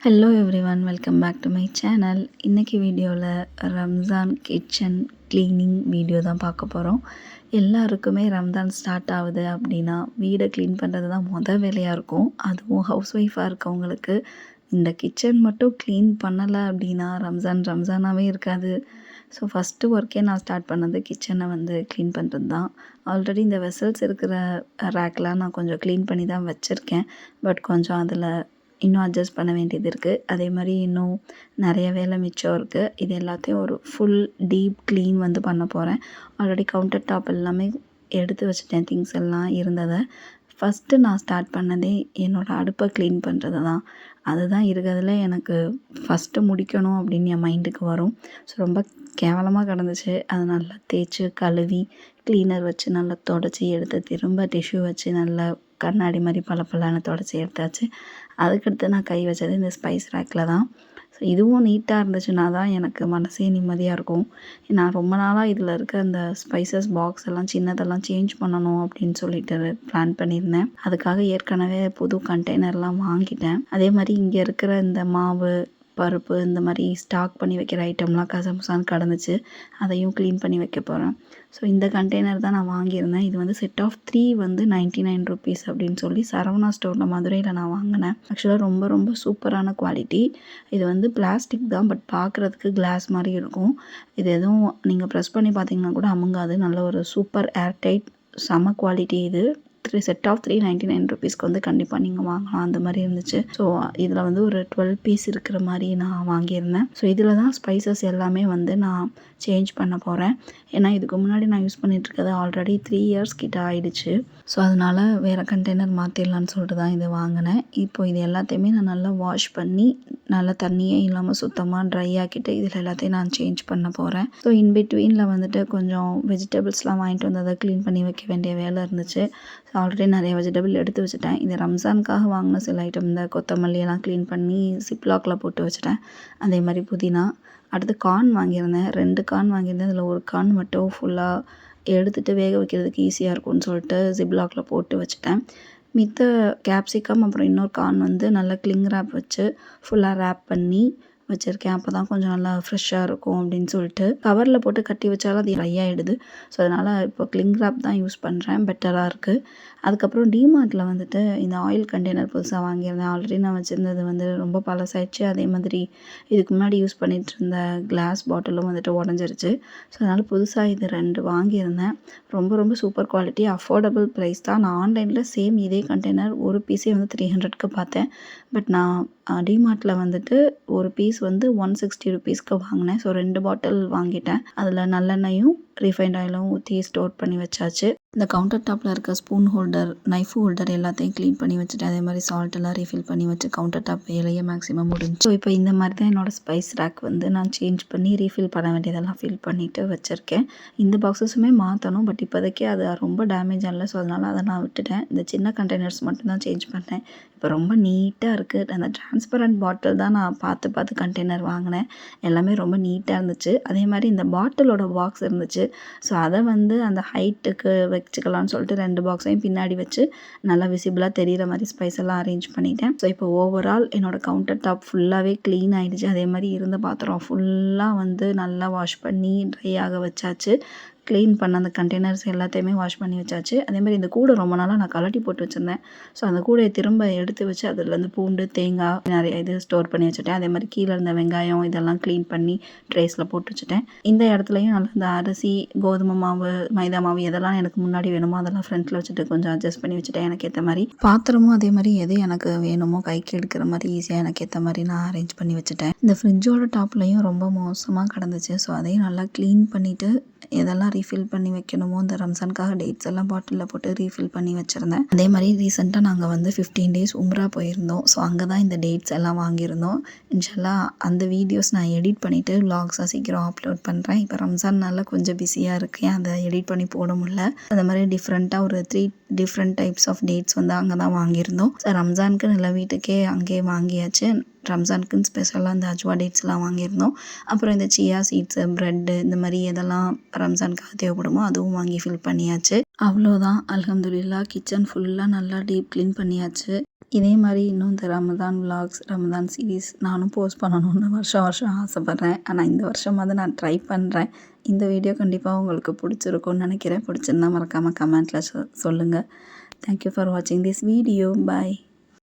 Hello everyone, welcome back to my channel. இன்றைக்கி வீடியோவில் Ramzan kitchen cleaning video தான் பார்க்க போகிறோம். எல்லாருக்குமே ரம்ஜான் ஸ்டார்ட் ஆகுது அப்படின்னா வீடை க்ளீன் பண்ணுறது தான் வேலையாக இருக்கும். அதுவும் ஹவுஸ் ஒய்ஃபாக இருக்கவங்களுக்கு இந்த கிச்சன் மட்டும் க்ளீன் பண்ணலை அப்படின்னா ரம்ஜானாகவே இருக்காது. ஸோ ஃபஸ்ட்டு ஒர்க்கே நான் ஸ்டார்ட் பண்ணது கிச்சனை க்ளீன் பண்ணுறது தான். ஆல்ரெடி இந்த வெசல்ஸ் இருக்கிற ரேக்லாம் நான் கொஞ்சம் க்ளீன் பண்ணி தான் வச்சுருக்கேன். பட் கொஞ்சம் அதில் இன்னும் அட்ஜஸ்ட் பண்ண வேண்டியது இருக்குது. அதே மாதிரி இன்னும் நிறைய வேலை மிச்சம் இருக்குது. இது எல்லாத்தையும் ஒரு ஃபுல் டீப் க்ளீன் பண்ண போகிறேன். ஆல்ரெடி கவுண்டர் டாப் எல்லாமே எடுத்து வச்சுட்டேன், திங்ஸ் எல்லாம் இருந்ததை. ஃபஸ்ட்டு நான் ஸ்டார்ட் பண்ணதே என்னோடய அடுப்பை க்ளீன் பண்ணுறது தான். அதுதான் இருக்கிறதுல எனக்கு ஃபஸ்ட்டு முடிக்கணும் அப்படின்னு என் மைண்டுக்கு வரும். ஸோ ரொம்ப கேவலமாக கிடந்துச்சு. அதை நல்லா தேய்ச்சி கழுவி க்ளீனர் வச்சு நல்லா தொடச்சி எடுத்து திரும்ப டிஷ்யூ வச்சு நல்லா கண்ணாடி மாதிரி பளபளன்னு தொடச்சி எடுத்தாச்சு. அதுக்கடுத்து நான் கை வச்சது இந்த ஸ்பைஸ் ரேக்கில் தான். ஸோ இதுவும் நீட்டாக இருந்துச்சுன்னா தான் எனக்கு மனசே நிம்மதியாக இருக்கும். நான் ரொம்ப நாளாக இதில் இருக்க அந்த ஸ்பைசஸ் பாக்ஸ் எல்லாம் சின்னதெல்லாம் சேஞ்ச் பண்ணணும் அப்படின்னு சொல்லிட்டு பிளான் பண்ணியிருந்தேன். அதுக்காக ஏற்கனவே புது கண்டெய்னர்லாம் வாங்கிட்டேன். அதே மாதிரி இங்கே இருக்கிற இந்த மாவு, பருப்பு, இந்த மாதிரி ஸ்டாக் பண்ணி வைக்கிற ஐட்டம்லாம் கசமுசான்னு கிடந்துச்சு. அதையும் க்ளீன் பண்ணி வைக்க போகிறேன். ஸோ இந்த கண்டெய்னர் தான் நான் வாங்கியிருந்தேன். இது செட் ஆஃப் 3 99 rupees அப்படின்னு சொல்லி சரவணா ஸ்டோரில் மதுரையில் நான் வாங்கினேன். ஆக்சுவலாக ரொம்ப ரொம்ப சூப்பரான குவாலிட்டி. இது பிளாஸ்டிக் தான், பட் பார்க்குறதுக்கு கிளாஸ் மாதிரி இருக்கும். இது எதுவும் நீங்கள் ப்ரெஸ் பண்ணி பார்த்தீங்கன்னா கூட அமுங்காது. நல்ல ஒரு சூப்பர் ஏர்டைட் செம குவாலிட்டி. இது செட் ஆஃப் 399 rupeesக்கு கண்டிப்பாக நீங்கள் வாங்கலாம். அந்த மாதிரி இருந்துச்சு. ஸோ இதில் ஒரு 12 பீஸ் இருக்கிற மாதிரி நான் வாங்கியிருந்தேன். ஸோ இதில் தான் ஸ்பைசஸ் எல்லாமே நான் சேஞ்ச் பண்ண போகிறேன். ஏன்னா இதுக்கு முன்னாடி நான் யூஸ் பண்ணிகிட்ருக்கிறது ஆல்ரெடி 3 years கிட்ட ஆகிடுச்சு. ஸோ அதனால் வேறு கண்டெய்னர் மாற்றிடலான்னு சொல்லிட்டு தான் இதை வாங்கினேன். இப்போ இது எல்லாத்தையுமே நான் நல்லா வாஷ் பண்ணி நல்லா தண்ணியே இல்லாமல் சுத்தமாக ட்ரை ஆக்கிட்டு இதில் எல்லாத்தையும் நான் சேஞ்ச் பண்ண போகிறேன். ஸோ இன்பிட்வீனில் கொஞ்சம் வெஜிடபிள்ஸ்லாம் வாங்கிட்டு வந்து அதை க்ளீன் பண்ணி வைக்க வேண்டிய வேலை இருந்துச்சு. ஸோ ஆல்ரெடி நிறைய வெஜிடபிள் எடுத்து வச்சுட்டேன். இது ரம்ஜானுக்காக வாங்கின சில ஐட்டம், இந்த கொத்தமல்லியெல்லாம் க்ளீன் பண்ணி சிப்லாக்கில் போட்டு வச்சுட்டேன். அதே மாதிரி புதினா. அடுத்து கார்ன் வாங்கியிருந்தேன். 2 கார்ன் வாங்கியிருந்தேன். அதில் ஒரு கார்ன் மட்டும் ஃபுல்லாக எடுத்துகிட்டு வேக வைக்கிறதுக்கு ஈஸியாக இருக்கும்னு சொல்லிட்டு ஜிப்லாக்கில் போட்டு வச்சுட்டேன். மித்த கேப்சிகம் அப்புறம் இன்னொரு கார்ன் நல்லா கிளிங் ரேப் வச்சு ஃபுல்லாக ரேப் பண்ணி வச்சுருக்கேன். அப்போ தான் கொஞ்சம் நல்லா ஃப்ரெஷ்ஷாக இருக்கும் அப்படின்னு சொல்லிட்டு. கவரில் போட்டு கட்டி வச்சாலும் அது ட்ரை ஆகிடுது. ஸோ அதனால் இப்போ கிளிங் ரேப் தான் யூஸ் பண்ணுறேன். பெட்டராக இருக்குது. அதுக்கப்புறம் டிமார்ட்டில் இந்த ஆயில் கண்டெய்னர் புதுசாக வாங்கியிருந்தேன். ஆல்ரெடி நான் வச்சுருந்தது ரொம்ப பழசாயிடுச்சு. அதே மாதிரி இதுக்கு முன்னாடி யூஸ் பண்ணிகிட்டு இருந்த கிளாஸ் பாட்டிலும் உடஞ்சிருச்சு. ஸோ அதனால் புதுசாக இது 2 வாங்கியிருந்தேன். ரொம்ப ரொம்ப சூப்பர் குவாலிட்டி, அஃபோர்டபுள் ப்ரைஸ் தான். நான் ஆன்லைனில் சேம் இதே கண்டெய்னர் ஒரு பீஸே 300க்கு பார்த்தேன். பட் நான் டிமார்ட்டில் ஒரு பீஸ் 160 rupeesக்கு வாங்கினேன். ஸோ 2 பாட்டில் வாங்கிட்டேன். அதில் நல்லெண்ணெயும் ரீஃபைண்ட் ஆயிலும் ஊற்றி ஸ்டோர் பண்ணி வச்சாச்சு. இந்த கவுண்டர் டாப்பில் இருக்க ஸ்பூன் ஹோல்டர், நைஃப் ஹோல்டர் எல்லாத்தையும் க்ளீன் பண்ணி வச்சுட்டேன். அதே மாதிரி சால்ட் எல்லாம் ரீஃபில் பண்ணி வச்சு கவுண்டர் டாப் வேலையே மேக்ஸிமம் முடிஞ்சு. ஸோ இப்போ இந்த மாதிரி தான் என்னோடய ஸ்பைஸ் ரேக் நான் சேஞ்ச் பண்ணி ரீஃபில் பண்ண வேண்டியதெல்லாம் ஃபில் பண்ணிவிட்டு வச்சுருக்கேன். இந்த பாக்ஸஸுமே மாற்றணும். பட் இப்போதைக்கு அது ரொம்ப டேமேஜ் ஆகலை. ஸோ அதனால் அதை நான் விட்டுட்டேன். இந்த சின்ன கண்டெய்னர்ஸ் மட்டும்தான் சேஞ்ச் பண்ணேன். இப்போ ரொம்ப நீட்டாக இருக்குது. அந்த டிரான்ஸ்பரண்ட் பாட்டில் தான் நான் பார்த்து கண்டெய்னர் வாங்கினேன். எல்லாமே ரொம்ப நீட்டாக இருந்துச்சு. அதே மாதிரி இந்த பாட்டிலோட பாக்ஸ் இருந்துச்சு. ஸோ அதை அந்த ஹைட்டுக்கு வச்சுக்கலாம்னு சொல்லிட்டு 2 பாக்ஸையும் பின்னாடி வச்சு நல்லா விசிபிளாக தெரிகிற மாதிரி ஸ்பைஸ் எல்லாம் அரேஞ்ச் பண்ணிட்டேன். ஸோ இப்போ ஓவரால் என்னோடய கவுண்டர் டாப் ஃபுல்லாகவே க்ளீன் ஆகிடுச்சு. அதே மாதிரி இருந்த பாத்திரம் ஃபுல்லாக நல்லா வாஷ் பண்ணி ட்ரை ஆக வச்சாச்சு. க்ளீன் பண்ண அந்த கண்டெய்னர்ஸ் எல்லாத்தையுமே வாஷ் பண்ணி வச்சாச்சு. அதே மாதிரி இந்த கூடை ரொம்ப நாளாக நான் கலட்டி போட்டு வச்சுருந்தேன். ஸோ அந்த கூடையை திரும்ப எடுத்து வச்சு அதில் பூண்டு, தேங்காய் நிறைய இது ஸ்டோர் பண்ணி வச்சுட்டேன். அதே மாதிரி கீழே இருந்த வெங்காயம் இதெல்லாம் க்ளீன் பண்ணி ட்ரேஸில் போட்டு வச்சுட்டேன். இந்த இடத்துலையும் நல்லா இந்த அரிசி, கோதுமை மாவு, மைதா மாவு எதெல்லாம் எனக்கு முன்னாடி வேணுமோ அதெல்லாம் ஃப்ரண்ட்டில் வச்சுட்டு கொஞ்சம் அட்ஜஸ்ட் பண்ணி வச்சுட்டேன். எனக்கு ஏற்ற மாதிரி பாத்திரமும் அதே மாதிரி எது எனக்கு வேணுமோ கைக்கு எடுக்கிற மாதிரி ஈஸியாக எனக்கு ஏற்ற மாதிரி நான் அரேஞ்ச் பண்ணி வச்சுட்டேன். இந்த ஃப்ரிட்ஜோட டாப்லையும் ரொம்ப மோசமாக கிடந்துச்சு. ஸோ அதையும் நல்லா க்ளீன் பண்ணிவிட்டு எதெல்லாம் ரீஃபில் பண்ணி வைக்கணுமோ இந்த ரம்ஜானுக்காக டேட்ஸ் எல்லாம் பாட்டிலில் போட்டு ரீஃபில் பண்ணி வச்சுருந்தேன். அதே மாதிரி ரீசெண்டாக நாங்கள் 15 days உம்ரா போயிருந்தோம். ஸோ அங்கே தான் இந்த டேட்ஸ் எல்லாம் வாங்கியிருந்தோம். இன்ஷால்லாஹ் அந்த வீடியோஸ் நான் எடிட் பண்ணிவிட்டு விலாக்ஸாக சீக்கிரம் அப்லோட் பண்ணுறேன். இப்போ ரம்ஜான்னால கொஞ்சம் பிஸியாக இருக்கேன், அதை எடிட் பண்ணி போட முடியல. அந்த மாதிரி டிஃப்ரெண்ட்டாக ஒரு 3 டிஃப்ரெண்ட் டைப்ஸ் ஆஃப் டேட்ஸ் அங்கே தான் வாங்கியிருந்தோம். ஸோ ரம்ஜானுக்கு நல்ல வீட்டுக்கே அங்கேயே வாங்கியாச்சு. ரம்ஜானுக்குன்னு ஸ்பெஷலாக இந்த அஜ்வா டேட்ஸ்லாம் வாங்கியிருந்தோம். அப்புறம் இந்த சியா சீட்ஸு, ப்ரெட்டு இந்த மாதிரி எதெல்லாம் ரம்ஜானுக்காக தேவைப்படுமோ அதுவும் வாங்கி ஃபில் பண்ணியாச்சு. அவ்வளோதான். அல்ஹம்துலில்லாஹ் கிச்சன் ஃபுல்லாக நல்லா டீப் க்ளீன் பண்ணியாச்சு. இதே மாதிரி இன்னும் இந்த ரமதான் விலாக்ஸ், ரமதான் சீரீஸ் நானும் போஸ்ட் பண்ணணும்னு வருஷம் வருஷம் ஆசைப்பட்றேன். ஆனால் இந்த வருஷமாவது நான் ட்ரை பண்ணுறேன். இந்த வீடியோ கண்டிப்பாக உங்களுக்கு பிடிச்சிருக்கும்னு நினைக்கிறேன். பிடிச்சிருந்தா மறக்காமல் கமெண்ட்டில் சொல்லுங்கள். தேங்க்யூ ஃபார் வாட்சிங் திஸ் வீடியோ. பாய்.